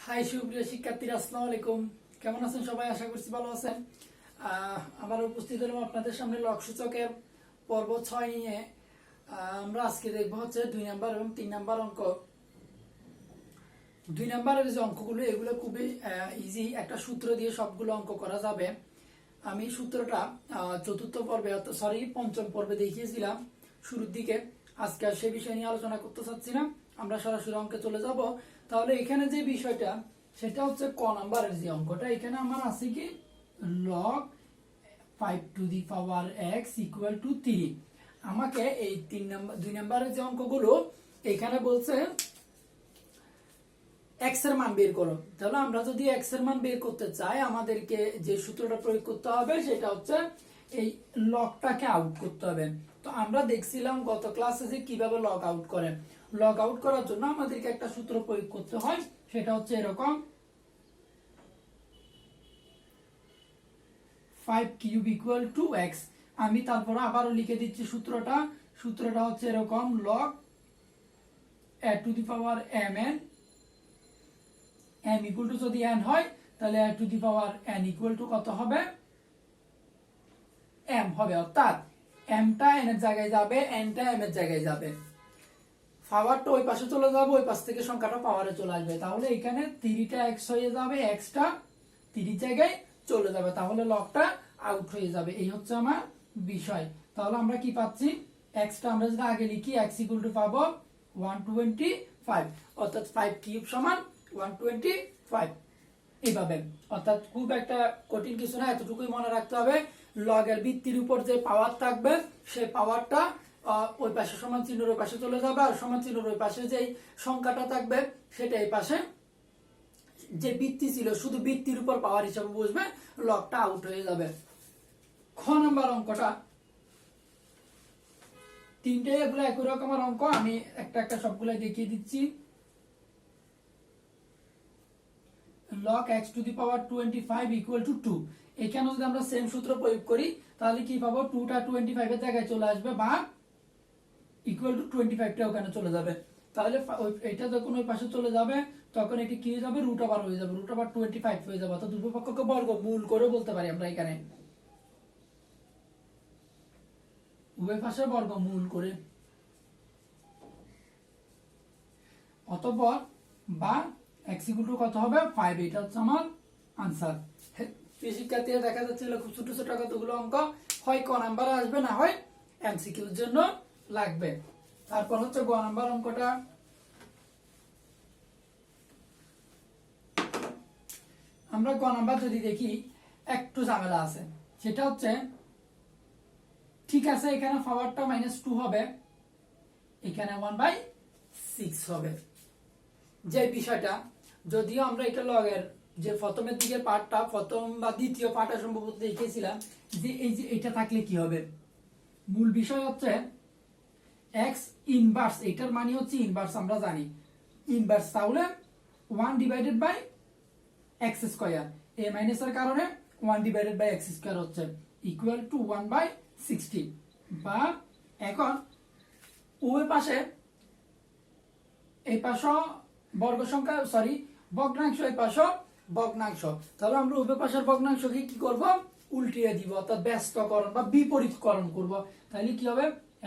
High সুপ্রিয় শিক্ষার্থীরা, আসসালামু আলাইকুম। কেমন আছেন সবাই? আশা করছি ভালো আছেন। আবার উপস্থিত হলাম আপনাদের সামনে লগ সূচকের পর্ব 6 নিয়ে। আমরা আজকে দেখবো হচ্ছে 2 নাম্বার এবং 3 নাম্বার অঙ্ক। 2 নাম্বারের যে অঙ্কগুলো এগুলো খুবই ইজি, একটা সূত্র দিয়ে সবগুলো অঙ্ক করা যাবে। আমি সূত্রটা চতুর্থ পর্বে পঞ্চম পর্বে দেখিয়েছিলাম শুরুর দিকে। আজকে আর সে বিষয় নিয়ে আলোচনা করতে চাচ্ছি না, আমরা সরাসরি অঙ্কে চলে যাব। তাহলে এখানে যে বিষয়টা সেটা হচ্ছে ক নাম্বারের যে অঙ্কটা, এখানে আমার আছে কি log 5 to the power x equal to 3। আমাকে এই 2 নাম্বারের যে অঙ্কগুলো এখানে বলছে x এর মান বের করো। তাহলে আমরা যদি x এর মান বের করতে চাই, আমাদেরকে যে সূত্রটা প্রয়োগ করতে হবে সেটা হচ্ছে এই লগটাকে আউট করতে হবে। তো আমরা দেখছিলাম গত ক্লাসে যে কিভাবে লগ আউট করে। লগ আউট করার জন্য আমাদেরকে একটা সূত্র প্রয়োগ করতে হয়, সেটা হচ্ছে এরকম 5 কিউব ইকুয়াল টু x। আমি তারপর আবারও লিখে দিচ্ছি সূত্রটা হচ্ছে এরকম log a to the power mn, m equal to যদি n হয় তাহলে a to the power n equal to কত হবে? m হবে, অর্থাৎ m টা n এর জায়গায় যাবে, n টা m এর জায়গায় যাবে। পাওয়ারটা ওই পাশে চলে যাবে, ওই পাশ থেকে সংখ্যাটা পাওয়ারে চলে আসবে। তাহলে এখানে 3 টা x হয়ে যাবে, x টা 3 জায়গায় চলে যাবে, তাহলে লগটা আউট হয়ে যাবে। এই হচ্ছে আমার বিষয়। তাহলে আমরা কি পাচ্ছি? x টা আমরা যদি আগে লিখি x ইকুয়াল টু পাবো 125, অর্থাৎ 5 কিউব সমান 125 এইভাবে। অর্থাৎ খুব একটা কঠিন কিছু না, এতটুকুই মনে রাখতে হবে। লগের ভিত্তির উপর যে পাওয়ার থাকবে সেই পাওয়ারটা ওই পাশে সমান চিহ্নের ওই পাশে চলে যাবে, আর সমান চিহ্নের ওই পাশে যেই সংখ্যাটা থাকবে সেটা এই পাশে যে ভিত্তি ছিল শুধু ভিত্তির উপর পাওয়ার হিসাবে বুঝবে, লগটা আউট হয়ে যাবে। খ নাম্বার অঙ্কটা তিনটে এগুলো একই রকমের অঙ্ক, আমি একটা একটা সবগুলো দেখিয়ে দিচ্ছি। log x to the power 25 equal to 2। এখানে যদি আমরা সেম সূত্র প্রয়োগ করি তাহলে কি পাবো? 2 টা 25 এর জায়গায় চলে আসবে, বা ইকুয়াল টু 25 টা ওখানে চলে যাবে। তাহলে এটা যখন ওই পাশে চলে যাবে তখন এটি কি হয়ে যাবে? রুট ওভার হয়ে যাবে, রুট ওভার 25 হয়ে যাবে। তো দুটো পক্ষকে বর্গমূল করে বলতে পারি আমরা এখানে, উভয় পাশে বর্গমূল করে। অতঃপর বা x ইকুয়াল টু কত হবে? 5। এটা হচ্ছে আমার আনসার। শিক্ষার্থীরা দেখা যাচ্ছে খুব ছোট ছোট কতগুলো অঙ্ক, হয় ক নাম্বারে আসবে, না হয় এমসিকিউর জন্য লাগবে। তারপর হচ্ছে গ নাম্বার অঙ্কটা। আমরা গ নাম্বার যদি দেখি একটু ঝামেলা আছে, সেটা হচ্ছে ঠিক আছে এখানে পাওয়ারটা -2 হবে, এখানে 1/6 হবে। যে বিষয়টা যদিও আমরা এটা লগের যে প্রথমের দিকের পার্টটা, প্রথম বা দ্বিতীয় পার্টটা সম্ভবত দেখিয়েছিলাম যে এই যে এটা থাকলে কি হবে। মূল বিষয় হচ্ছে x ইনভার্স, এটার মানে হচ্ছে ইনভার্স, আমরা জানি ইনভার্স। তাহলে 1 divided by x square, a minus এর কারণে 1 ডিভাইডেড বাই x স্কয়ার হচ্ছে ইকুয়াল টু 1/60। বা এখন উভয় পাশে এই পাশে বর্গ সংখ্যা ভগ্নাংশ, এই পাশে ভগ্নাংশ। তাহলে আমরা উভয় পাশের ভগ্নাংশকে কি করব? উল্টিয়ে দিব, অর্থাৎ ব্যস্তকরণ বা বিপরীতকরণ করব। তাহলে কি হবে?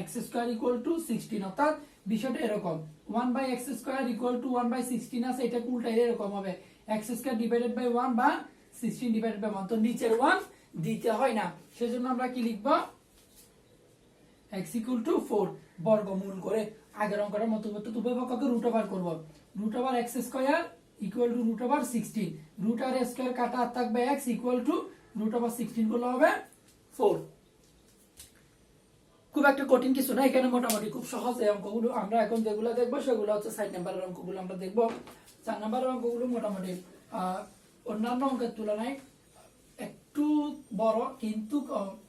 x square equal two 16। অর্থাৎ বিষয়টা এরকম 1/x স্কয়ার ইকুয়াল টু 1/16 আছে, এটা উল্টাইলে এরকম হবে x স্কয়ার ডিভাইডেড বাই 1 বা 16 ডিভাইডেড বাই 1। তো নিচের 1 দিতে হয় না, সেজন্য আমরা কি লিখব? x ইকুয়াল টু 4 বর্গমূল করে আগের অঙ্কটার মতো উভয় পক্ষকে রুট ওভার করব। Root over x square equal to root over 16, root আর স্কয়ার কাটা আর থাকবে x equal to root over 16 গুলো হবে 4। খুব একটা কঠিন কিছু না, এখানে মোটামুটি খুব সহজ এই অঙ্কগুলো। আমরা এখন যেগুলো দেখবো সেগুলো হচ্ছে 4 নাম্বারের অঙ্কগুলো আমরা দেখবো। 4 নাম্বারের অঙ্কগুলো মোটামুটি অন্যান্য অঙ্কের তুলনায় একটু বড়, কিন্তু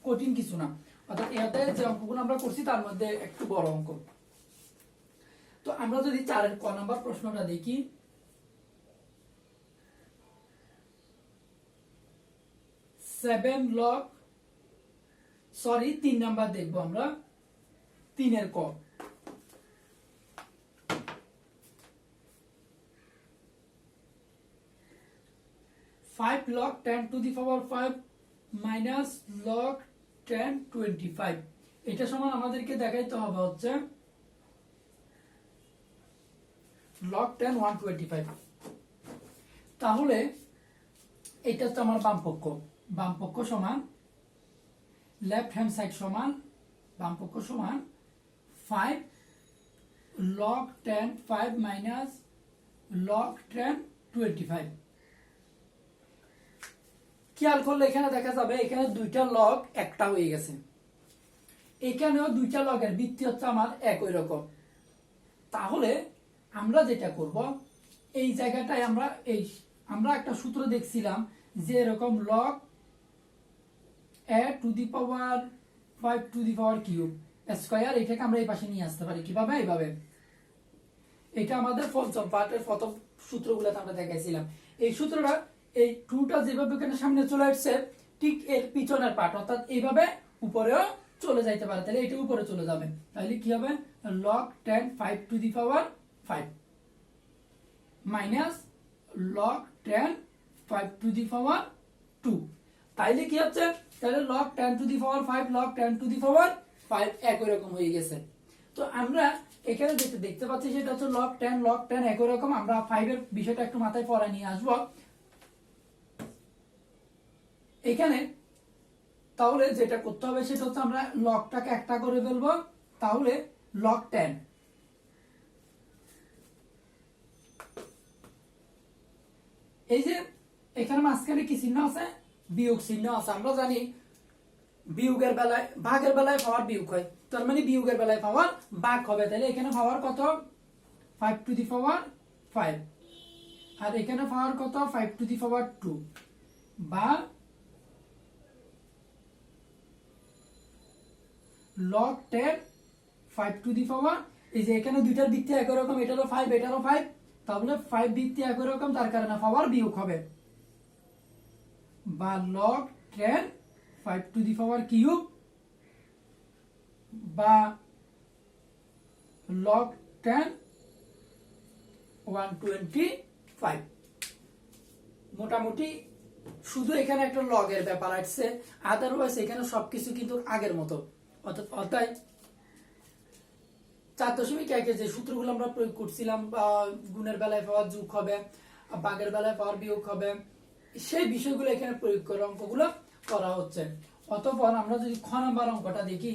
কঠিন কিছু না। অর্থাৎ এতে যে অঙ্কগুলো আমরা করছি তার মধ্যে একটু বড় অঙ্ক। তো আমরা যদি 4 ক নাম্বার প্রশ্নটা দেখি, 3 নাম্বার দেখবো আমরা, 3 ক। 5 log 10 to the power 5 minus log 10 25 এটা সমান আমাদেরকে দেখাইতে হবে হচ্ছে log 10 125। তাহলে এটা হচ্ছে আমার বাম পক্ষ সমান লেফট হ্যান্ড সাইড সমান বাম পক্ষ সমান 5 log 10 5 minus log 10 25। খেয়াল করলে এখানে দেখা যাবে এখানে দুইটা লগ একটা হয়ে গেছে, এখানেও দুইটা লগের ভিত্তি হচ্ছে আমার একই রকম। তাহলে আমরা যেটা করব এই জায়গাটায় আমরা একটা সূত্র দেখছিলাম যে এরকম log a two the power 5 to the power cube square, এটাকে আমরা এই পাশে নিয়ে আসতে পারি কিভাবে? এইভাবে। এটা আমাদের পঞ্চম পার্টের প্রথম সূত্রগুলোতে আমরা দেখাইছিলাম। এই সূত্রটা এই 2টা যেভাবে এখানে সামনে চলে আসছে ঠিক এর পিছনের পার্ট অর্থাৎ এইভাবে উপরেও চলে যাইতে পারে, তাহলে এটা উপরে চলে যাবে। তাহলে কি হবে? log 10 5 to the power 5 minus log 10 5 to the power 2। তাইলে কি হচ্ছে? তাহলে log 10 to the power 5 log 10 to the power 5 একই রকম হয়ে গেছে। তো আমরা এখানে যেটা দেখতে পাচ্ছি সেটা হচ্ছে log 10 একই রকম। আমরা 5 এর বিষয়টা একটু মাথায় পড়া নিয়ে আসবো এখানে। তাহলে যেটা করতে হবে সেটা হচ্ছে আমরা লগটাকে একটা করে ফেলবো। তাহলে log 10 এই যে এখানে মাঝখানে কি চিহ্ন আছে? বিয়োগ চিহ্ন আছে। আমরা জানি বিয়োগের বেলায় ভাগের বেলায় পাওয়ার বিয়োগ হয়, তার মানে বিয়োগের বেলায় পাওয়ার ভাগ হবে। তাহলে এখানে পাওয়ার কত? 5 টু দি পাওয়ার 5 আর এখানে পাওয়ার কত? 5 টু দি পাওয়ার 2 বা log 10 5 টু দি পাওয়ার, এই যে এখানে দুইটার ভিত্তি একই রকম, এটারও 5 এটারও 5, তাহলে 5 ভিত্তি একই রকম তার কারণে পাওয়ার বিয়োগ হবে। বা log 10 5 to the power cube বা log 10 125। মোটামুটি শুধু এখানে একটা লগের ব্যাপার আসছে, আদারওয়াইজ এখানে সবকিছু কিন্তু আগের মতো। অর্থাৎ 4.1 যে সূত্রগুলো আমরা প্রয়োগ করছিলাম, গুণের বেলায় পাওয়ার যোগ হবে, ভাগের বেলায় পাওয়ার বিয়োগ হবে, সেই বিষয়গুলো এখানে প্রয়োগ করে অঙ্কগুলো করা হচ্ছে। অতঃপর আমরা যদি খ নাম্বার অঙ্কটা দেখি,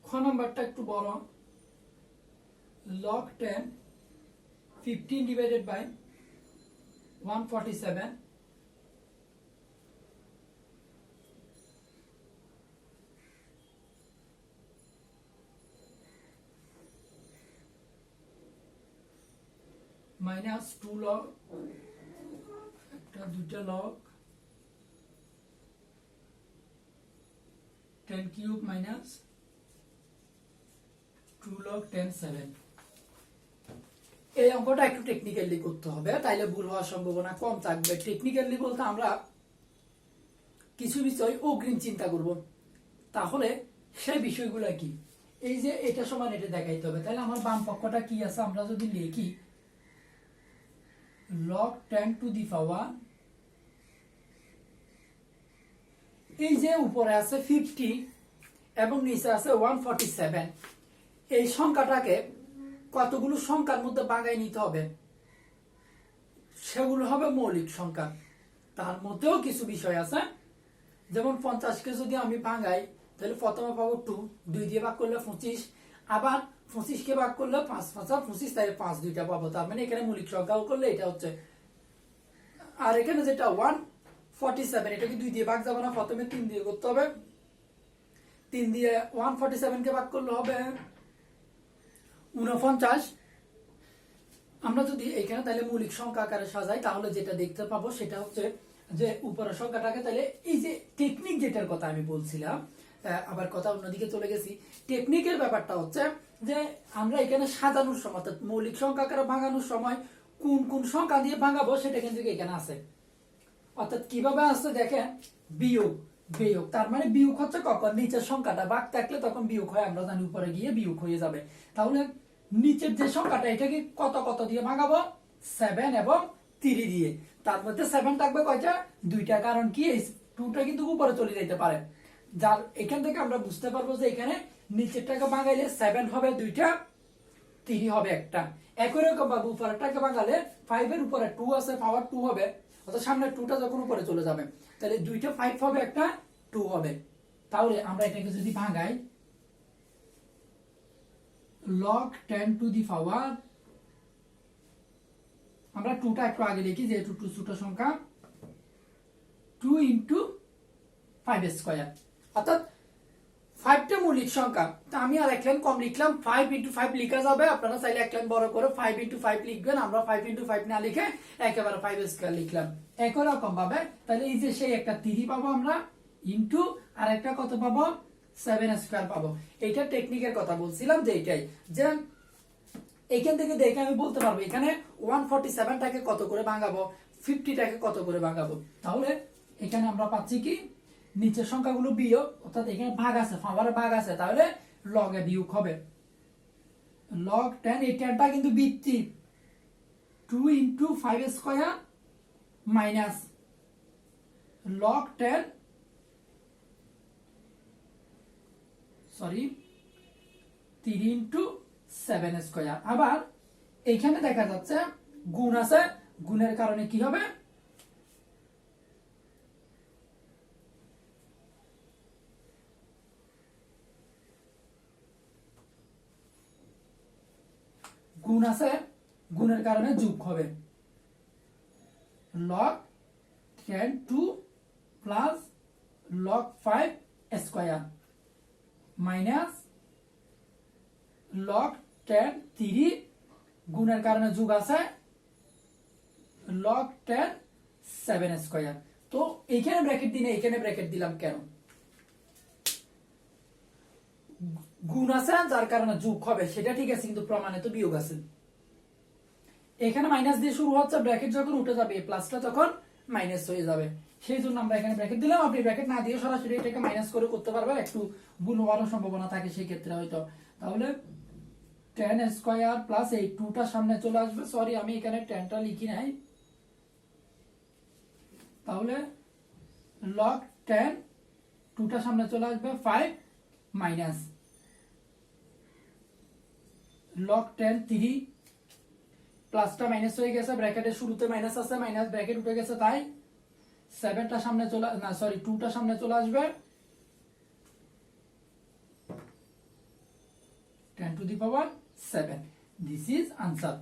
খ নাম্বারটা একটু বড়। log 10 15 divided by 147 minus 2 log একটা দুইটা log 10 cube minus 2 log 10 7। এই অঙ্কটা একটু টেকনিক্যালি করতে হবে, তাইলে ভুল হওয়ার সম্ভাবনা কম থাকবে। টেকনিক্যালি বলতে আমরা কিছু বিষয় অগ্রিম চিন্তা করব, তাহলে সেই বিষয়গুলো কি? এই যে এটা সমান এটা দেখাইতে হবে। তাহলে আমার বাম পক্ষটা কি আছে? আমরা যদি লিখি log 10 টু দি পাওয়ার, এই যে উপরে আছে 50 এবং নিচে আছে 147, এই সংখ্যাটাকে কতগুলো সংখ্যার মধ্যে ভাঙাই নিতে হবে, সেগুলো হবে মৌলিক সংখ্যা। তার মধ্যেও কিছু বিষয় আছে, যেমন 50কে যদি আমি ভাঙাই তাহলে প্রথমে পাবো 2, 2 দিয়ে ভাগ করলে 25, আবার 25কে ভাগ করলে 5 5 25, তাই 5 দুইটা পাবো। তার মানে এখানে মৌলিক সংখ্যা করলে এটা হচ্ছে। আর এখানে যেটা 147, এটাকে 2 দিয়ে ভাগ যাবে না, প্রথমে 3 দিয়ে করতে হবে। 3 দিয়ে 147কে ভাগ করলে হবে 49। আমরা যদি এখানে তাহলে মৌলিক সংখ্যা আকারে সাজাই তাহলে যেটা দেখতে পাবো সেটা হচ্ছে যে উপরের সংখ্যাটাকে, তাহলে এই যে টেকনিক যেটার কথা আমি বলছিলাম, আবার কথা অন্যদিকে চলে গেছি। টেকনিকের ব্যাপারটা হচ্ছে যে আমরা এখানে সাজানোর সময় অর্থাৎ মৌলিক সংখ্যা আকারে ভাঙানোর সময় কোন কোন সংখ্যা দিয়ে ভাঙাবো সেটা কিন্তু এখানে আছে। অর্থাৎ কিভাবে আসছে দেখেন, বিয়োগ বিয়োগ, তার মানে বিয়োগ হচ্ছে কখন, নিচের সংখ্যাটা ভাগ থাকলে তখন বিয়োগ হয়, আমরা জানি উপরে গিয়ে বিয়োগ হয়ে যাবে। তাহলে নিচের যে সংখ্যাটা এটাকে কত কত দিয়ে ভাগাবো, 7 এবং 3 দিয়ে। তার মধ্যে 7 থাকবে কয়টা, দুইটা, কারণ কি এই 2টা কিন্তু উপরে চলে যেতে পারে। যার এখান থেকে আমরা বুঝতে পারবো যে এখানে নিচেরটাকে ভাগাইলে 7 হবে দুইটা, 3 হবে একটা। একই রকম ভাবে উপরেরটাকে ভাগালে 5 এর উপরে 2 আছে, পাওয়ার 2 হবে, অর্থাৎ সামনে 2টা যখন উপরে চলে যাবে তাহলে দুইটা 5 হবে, একটা 2 হবে। তাহলে আমরা এটাকে যদি ভাগাই, log 10 টু দি পাওয়ার, আমরা 2টা একটু আগে লিখি যেহেতু 2 ছোট সংখ্যা, 2 ইন্টু 5 স্কয়ার, অর্থাৎ 5টা মৌলিক সংখ্যা। তা আমি আর এক লাইন কম লিখলাম, 5 ইন্টু 5 লিখা যাবে, আপনারা চাইলে এক লাইন বড় করে 5 ইন্টু 5 লিখবেন, আমরা 5 ইন্টু 5 না লিখে একেবারে 5 স্কয়ার লিখলাম। একই রকম ভাবে তাহলে এই যে সেই একটা 3 পাবো আমরা, ইন্টু আর একটা কত পাবো, 7 স্কয়ার পাবো। এইটা টেকনিকের কথা বলছিলাম, যে এইটাই, যে এইখান থেকে দেখে আমি বলতে পারবো এখানে 147টাকে কত করে ভাঙাবো, 50টাকে কত করে ভাঙাবো। তাহলে এখানে আমরা পাচ্ছি কি, নিচের সংখ্যাগুলো বিয়োগ, অর্থাৎ এখানে ভাগ আছে, পাওয়ারে ভাগ আছে, তাহলে লগে বিয়োগ হবে। log 10, এই 10টা কিন্তু বৃত্তি, 2 into 5 square minus log 10, sorry 3 into 7 square. আবার এইখানে দেখা যাচ্ছে গুণ আছে, গুণের কারণে কি হবে, গুণ আছে, গুণের কারণে যোগ হবে, log 10 2 plus log 5 square minus log 10 3, গুণের কারণে যোগ আছে, log 10 7 স্কয়ার। তো এইখানে ব্র্যাকেট দিনে এইখানে ব্র্যাকেট দিলাম কেন, গুণ আছে যার কারণে যোগ হবে সেটা ঠিক আছে, কিন্তু প্রমাণে তো বিয়োগ আছে। এখানে মাইনাস দিয়ে শুরু হচ্ছে, ব্র্যাকেট যখন উঠে যাবে এই প্লাসটা তখন মাইনাস হয়ে যাবে, সেই জন্য আমরা এখানে ব্র্যাকেট দিলাম। আপনি ব্র্যাকেট না দিয়ে সরাসরি এটাকে মাইনাস করে করতে পারবেন, একটু ভুল হওয়ার সম্ভাবনা থাকে সেই ক্ষেত্রে হয়তো। তাহলে 10 স্কয়ার প্লাস এই 2টা সামনে চলে আসবে, সরি আমি এখানে 10টা লিখি নাই, তাহলে log 10, 2টা সামনে চলে আসবে 5 মাইনাস log 10 3, প্লাসটা মাইনাস হয়ে গেছে, ব্র্যাকেটের শুরুতে মাইনাস আছে, মাইনাস ব্র্যাকেট উঠে গেছে, তাই 7টা সামনে চলে, না সরি 2টা সামনে চলে আসবে, 10 to the power 7। This is answer.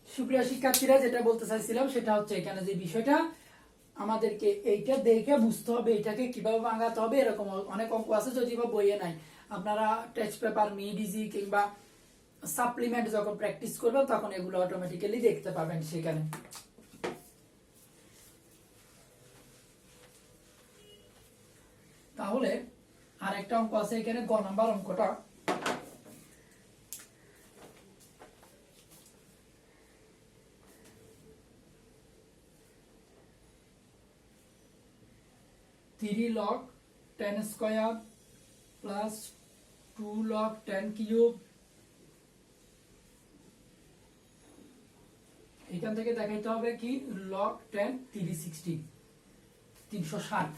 সুপ্রিয় শিক্ষার্থীরা, যেটা বলতে চাইছিলাম সেটা হচ্ছে এখানে যে বিষয়টা আমাদেরকে এইটা দেখে বুঝতে হবে এটাকে কিভাবে ভাঙাতে হবে। এরকম অনেক অঙ্ক আছে যদিও বা বইয়ে নাই, আপনারা টেক্সট পেপার, মিড ইজি কিংবা সাপ্লিমেন্ট যখন প্র্যাকটিস করবেন তখন এগুলো অটোমেটিক্যালি দেখতে পাবেন সেখানে। তাহলে আরেকটা অঙ্ক আছে এখানে, গ নাম্বার অঙ্কটা, log 10 square plus 2 log 10 cube, এখান থেকে দেখাইতে হবে কি log 10 360, 360।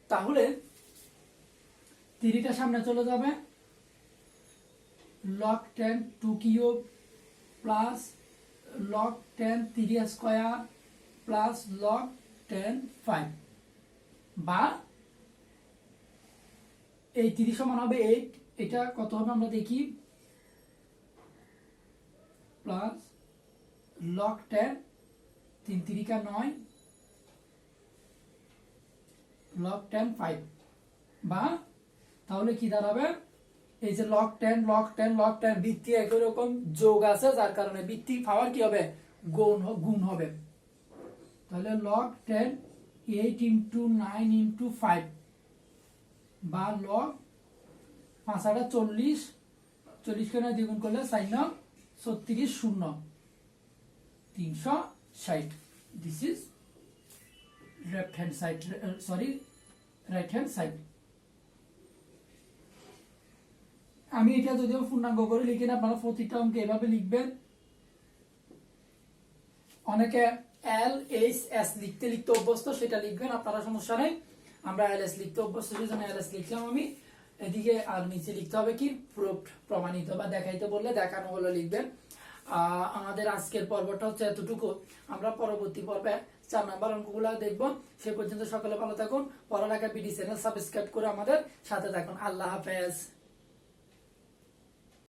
তাহলে 3টা সামনে চলে যাবে, log 10 2 cube plus log 10 3 square plus log 10 5, বা এই 30 সমান হবে 8, এটা কত হবে আমরা দেখি, প্লাস log 10 3 3 का 9 log 10 5, বা তাহলে কি দাঁড়াবে, এই যে log 10 log 10 log 10 বৃত্তি একই রকম যোগ আছে, যার কারণে বৃত্তি পাওয়ার কি হবে, গুণ হবে। তাহলে log 10 8 into 9 into 5, বা log 5 8 40, 40 কে 9 দ্বিগুণ করলে 4 9 36 0 360। This is left hand side, sorry right hand side. আমি এটা যদিও পূর্ণাঙ্গ করে লিখি না, আপনারা প্রতিটা অঙ্কে এভাবে লিখবেন। অনেকে এল এইচ এস লিখতে লিখতে অভ্যস্ত, সেটা লিখবেন, আপনারা সমস্যা নেই। আমরা এল এস লিখতে অভ্যস্ত, সেই জন্য এল এস লিখলাম আমি। এদিকে আর নিচে লিখতে হবে কি প্রুফড, প্রমাণিত বা দেখাইতে বললে দেখানো বলে লিখবেন। আমাদের আজকের পর্বটা হচ্ছে এতটুকু। আমরা পরবর্তী পর্বে 4 নাম্বার অঙ্কগুলো দেখবো। সে পর্যন্ত সকলে ভালো থাকুন। পড়ালেখা বিডি চ্যানেল সাবস্ক্রাইব করে আমাদের সাথে থাকুন। আল্লাহ হাফেজ।